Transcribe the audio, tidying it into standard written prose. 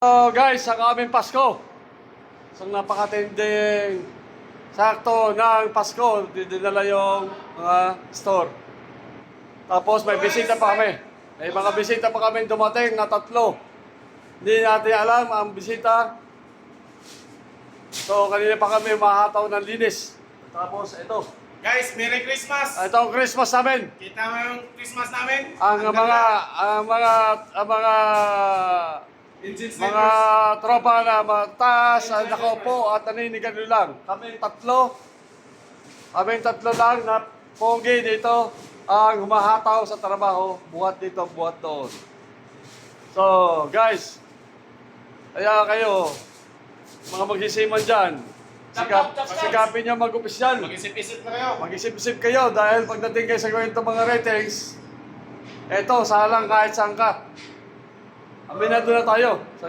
So guys, ang aming Pasko. Isang napakatinding sakto ng Pasko. Dinala yung mga store. Tapos may bisita pa kami. May mga bisita pa kami dumating na 3. Hindi natin alam ang bisita. So kanina pa kami mahataw ng linis. Tapos ito. Guys, Merry Christmas! Ito ang Christmas namin. Kita mo yung Christmas namin? Ang mga Engine mga tropa na mataas, nakaupo at naninigan lang. Kaming tatlo lang na pogi dito ang humahataw sa trabaho, buhat dito, buhat doon. So, guys, kaya kayo, mga magsisiman dyan, sikapin nyo mag-opisyal. Mag-isip-isip na kayo. Mag-isip-isip kayo dahil pagdating kayo sa kwento mga ratings, eto, salang kahit saan ka. Aminado na tayo.